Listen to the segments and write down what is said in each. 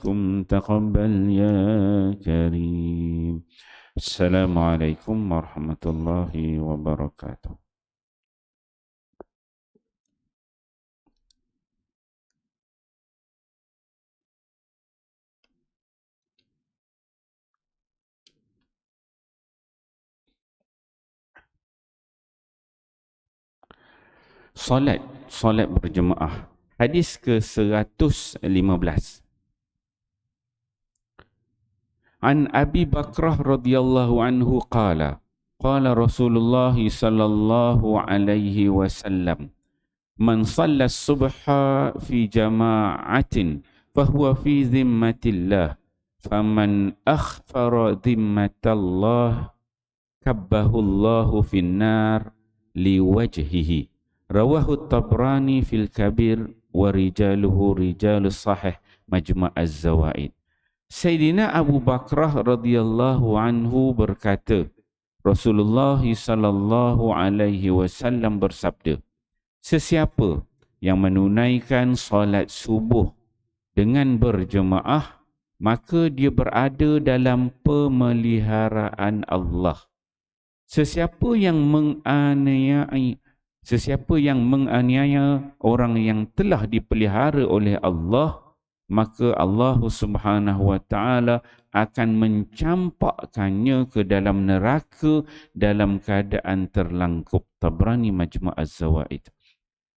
منكم تقبل يا كريم. السلام عليكم ورحمة الله وبركاته. Solat berjemaah. Hadis ke-115. An Abi Bakrah radhiyallahu anhu qala Rasulullah sallallahu alaihi wasallam man shalla subha fi jama'atin fahuwa fi dhimmatillah faman akhfara dhimmatallah kabbahu Allahu fin nar liwajhihi. Rawahu Tabrani fil Kabir wa rijaluhu rijalus sahih Majma' Az-Zawaid. Sayyidina Abu Bakrah radhiyallahu anhu berkata, Rasulullah sallallahu alaihi wasallam bersabda, sesiapa yang menunaikan solat subuh dengan berjemaah, maka dia berada dalam pemeliharaan Allah. Sesiapa yang menganiaya orang yang telah dipelihara oleh Allah, maka Allah Subhanahu wa taala akan mencampakkannya ke dalam neraka dalam keadaan terlangkup. Tabrani Majma' Az-Zawaid.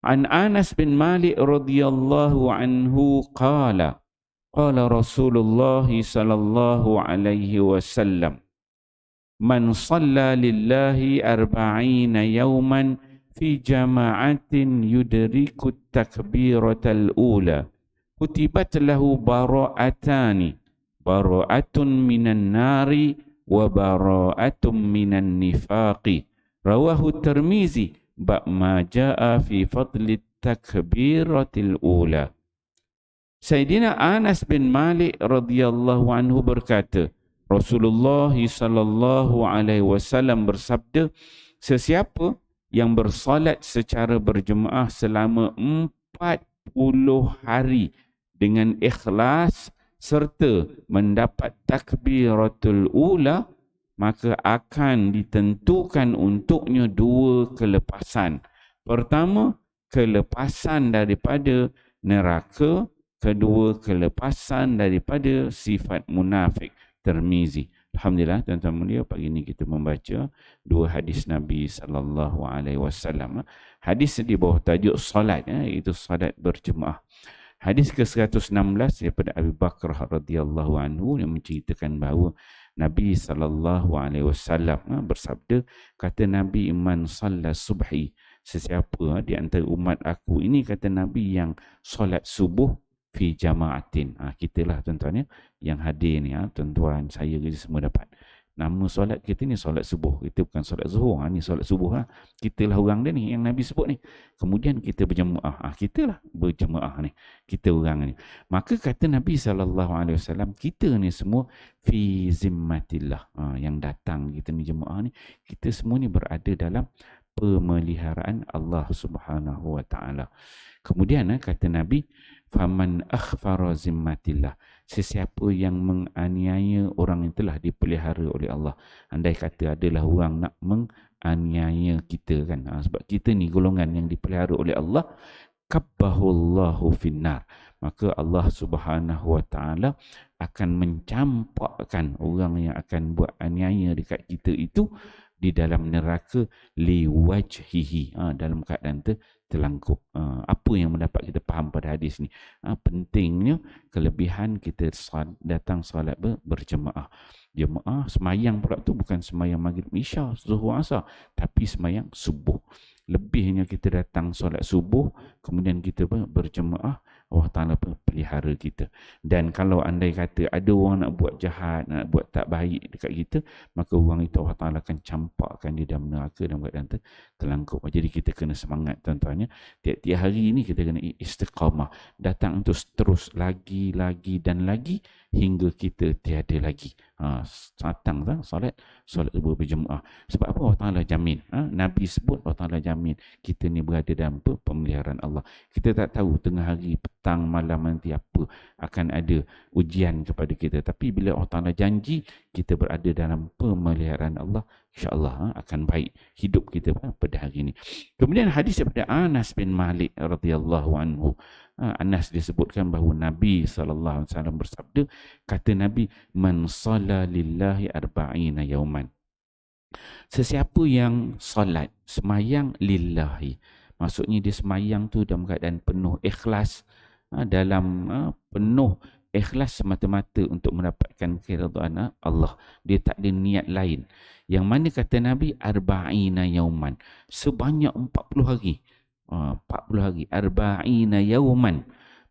An Anas bin Malik radhiyallahu anhu qala Rasulullah sallallahu alaihi wasallam man shalla lillahi arba'ina yawman fi jama'atin yudriku takbiratal ula kutibat lahu bara'atani, bara'atun minan nari wa bara'atun minan nifaqi. Rawahu Tirmizi ba'ma ja'a fi fadli takbiratil ula. Sayyidina Anas bin Malik radhiyallahu anhu berkata, Rasulullah sallallahu alaihi wasallam bersabda, sesiapa yang bersolat secara berjemaah selama 40 hari dengan ikhlas serta mendapat takbiratul ula, maka akan ditentukan untuknya 2 kelepasan. Pertama, kelepasan daripada neraka. Kedua, kelepasan daripada sifat munafik. Tirmizi. Alhamdulillah, tuan-tuan mulia, pagi ini kita membaca 2 hadis Nabi sallallahu alaihi wasallam. Hadis di bawah tajuk solat, iaitu solat berjemaah. Hadis ke-116 daripada Abu Bakrah radhiyallahu anhu yang menceritakan bahawa Nabi sallallahu alaihi wasallam bersabda, kata Nabi, man shalla subhi, sesiapa di antara umat aku ini, kata Nabi, yang solat subuh fi jama'atin. Kitalah tuan-tuan yang hadir ni, tuan-tuan, saya kita semua dapat. Nama solat kita ni solat subuh. Kita bukan solat zuhur. Ni solat subuh. Kitalah orang dia ni yang Nabi sebut ni. Kemudian kita berjemaah. Kitalah berjemaah ni. Kita orang ni. Maka kata Nabi SAW, kita ni semua fi zimmatillah. Yang datang kita ni jemaah ni, kita semua ni berada dalam pemeliharaan Allah Subhanahu wa taala. Kemudian kata Nabi, faman akhfara zimmatillah, sesiapa yang menganiaya orang yang telah dipelihara oleh Allah. Andai kata adalah orang nak menganiaya kita kan, sebab kita ni golongan yang dipelihara oleh Allah, kabbahullahu finnar, maka Allah Subhanahu wa taala akan mencampakkan orang yang akan buat aniaya dekat kita itu di dalam neraka liwajhihi, dalam keadaan terlangkup. Apa yang mendapat kita faham pada hadis ni? Pentingnya kelebihan kita datang solat berjemaah. Jemaah semayang pula tu bukan semayang maghrib isya zuhur asar, tapi semayang subuh. Lebihnya kita datang solat subuh, kemudian kita berjemaah, Allah Ta'ala pelihara kita. Dan kalau andai kata ada orang nak buat jahat, nak buat tak baik dekat kita, maka orang itu Allah Ta'ala akan campakkan di dalam neraka dan keadaan terlangkup. Jadi kita kena semangat tuan-tuannya. Tiap-tiap hari ini kita kena istiqamah. Datang terus lagi dan lagi hingga kita tiada lagi. Datang tak solat subuh berjemaah. Sebab apa Allah Ta'ala jamin? Nabi sebut Allah Ta'ala jamin kita ni berada dalam pemeliharaan Allah. Kita tak tahu tengah hari, petang, malam nanti apa akan ada ujian kepada kita. Tapi bila Allah Ta'ala janji kita berada dalam pemeliharaan Allah, insya-Allah akan baik hidup kita pada hari ini. Kemudian hadis daripada Anas bin Malik radhiyallahu anhu. Anas disebutkan bahawa Nabi SAW bersabda, kata Nabi, man salla lillahi arba'ina yauman. Sesiapa yang salat, semayang lillahi, maksudnya dia semayang tu dalam keadaan penuh ikhlas, dalam penuh ikhlas semata-mata untuk mendapatkan keridhaan Allah. Dia tak ada niat lain. Yang mana kata Nabi, arba'ina yauman, sebanyak 40 hari. 40 hari, arba'ina yauman,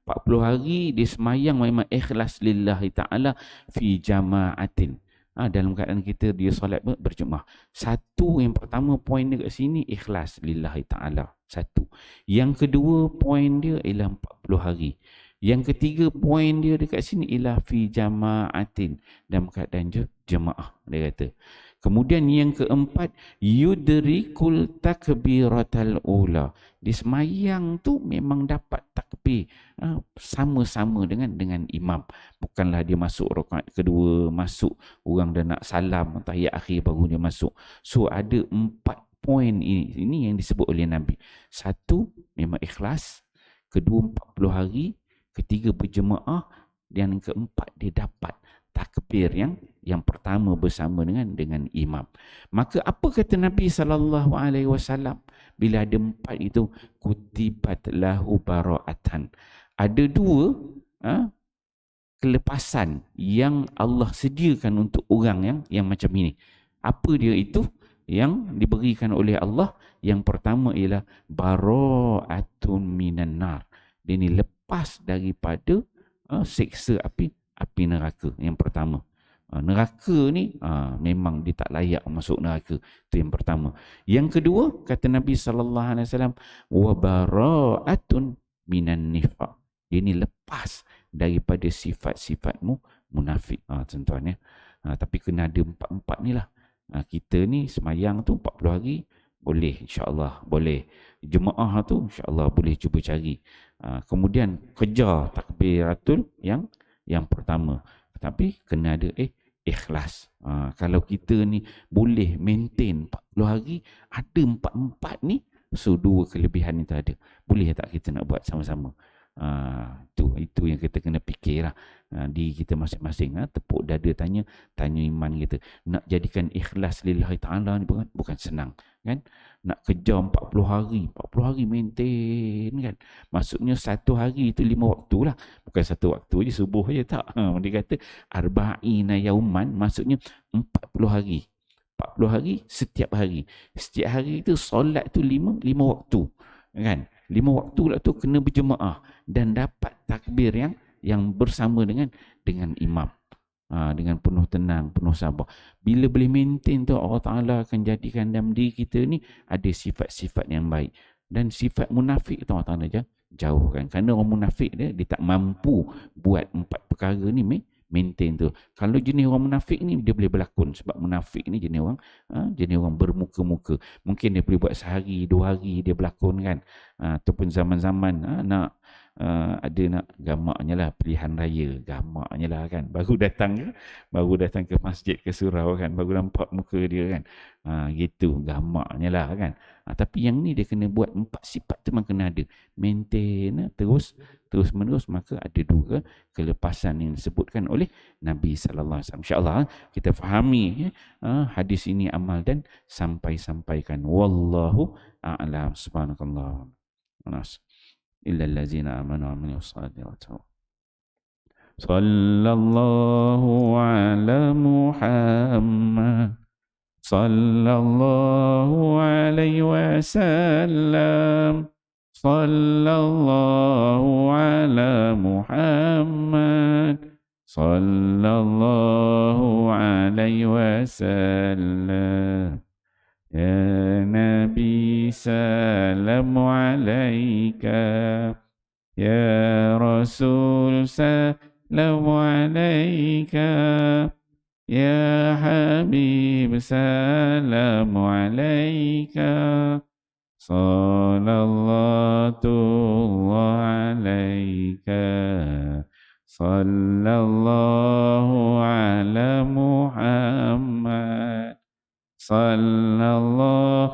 40 hari dia semayang memang ikhlas lillahi ta'ala fi jama'atin. Dalam keadaan kita dia solat berjemaah. Satu, yang pertama poin dia kat sini, ikhlas lillahi ta'ala. Satu. Yang kedua poin dia ialah 40 hari. Yang ketiga poin dia dekat sini ialah fi jama'atin, dalam keadaan jemaah, dia kata. Kemudian yang keempat, yudrikul takbiratal ula. Di semayang tu memang dapat takbir sama-sama dengan imam. Bukanlah dia masuk rakaat kedua, masuk orang dah nak salam, tahiyat akhir baru dia masuk. So ada 4 poin ini yang disebut oleh Nabi. Satu, memang ikhlas. Kedua, 40 hari. Ketiga, berjemaah. Dan yang keempat, dia dapat takbir yang pertama bersama dengan imam. Maka apa kata Nabi SAW bila ada 4 itu, kutibat lahu bara'atan. Ada 2 kelepasan yang Allah sediakan untuk orang yang macam ini. Apa dia itu yang diberikan oleh Allah? Yang pertama ialah bara'atun minan nar. Dia ni lepas daripada seksa api neraka. Yang pertama, neraka ni memang dia tak layak masuk neraka. Itu yang pertama. Yang kedua, kata Nabi SAW, wa bara'atun minan nifaq. Dia ni lepas daripada sifat-sifatmu munafik. Tuan-tuan ya. Tapi kena ada 4 ni lah. Kita ni semayang tu 40 hari boleh, insya-Allah boleh. Jemaah tu insya-Allah boleh cuba cari. Kemudian kejar takbiratul yang pertama. Tapi kena ada ikhlas. Kalau kita ni boleh maintain 40 hari, ada 4 ni, so 2 kelebihan itu ada. Boleh tak kita nak buat sama-sama? Itu yang kita kena fikirlah. Di kita masing-masing, tepuk dada, tanya iman kita. Nak jadikan ikhlas lillahi ta'ala ni bukan senang kan. Nak kejar 40 hari maintain kan. Maksudnya 1 hari itu 5 waktu lah. Bukan 1 waktu je, subuh je tak. Dia kata arba'ina yauman, maksudnya 40 hari. 40 hari setiap hari. Setiap hari itu solat tu 5 waktu kan. 5 waktu lah tu kena berjemaah dan dapat takbir yang bersama dengan imam. Dengan penuh tenang, penuh sabar. Bila boleh maintain tu, Allah Ta'ala akan jadikan dalam diri kita ni ada sifat-sifat yang baik. Dan sifat munafik tu Allah Ta'ala jauhkan. Kerana orang munafik dia tak mampu buat 4 perkara ni maintain tu. Kalau jenis orang munafik ni dia boleh berlakon, sebab munafik ni jenis orang bermuka-muka. Mungkin dia boleh buat sehari, 2 hari dia berlakon kan. Ataupun zaman-zaman nak gamaknya lah, pilihan raya, gamaknya lah kan. Baru datang ke masjid, ke surau kan, baru nampak muka dia kan. Gitu, gamaknya lah kan. Tapi yang ni dia kena buat 4 sifat tu memang kena ada. Maintain terus menerus, maka ada 2 kelepasan yang disebutkan oleh Nabi sallallahu alaihi wasallam. Insya-Allah kita fahami hadis ini, amal dan sampaikan. Wallahu a'lam. Subhanakallah. إلا الذين آمنوا وعملوا الصالحات. صلى الله على محمد صلى الله عليه وسلم صلى الله على محمد صلى الله عليه وسلم. يا نبي سلام عليك، يا رسول سلام عليك يا حبيب سلام عليك صلى الله عليك صلى الله على محمد صلى الله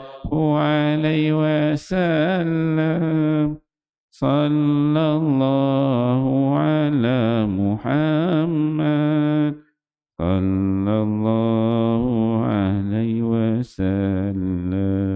عليه وسلم صلى الله على محمد صلى الله عليه وسلم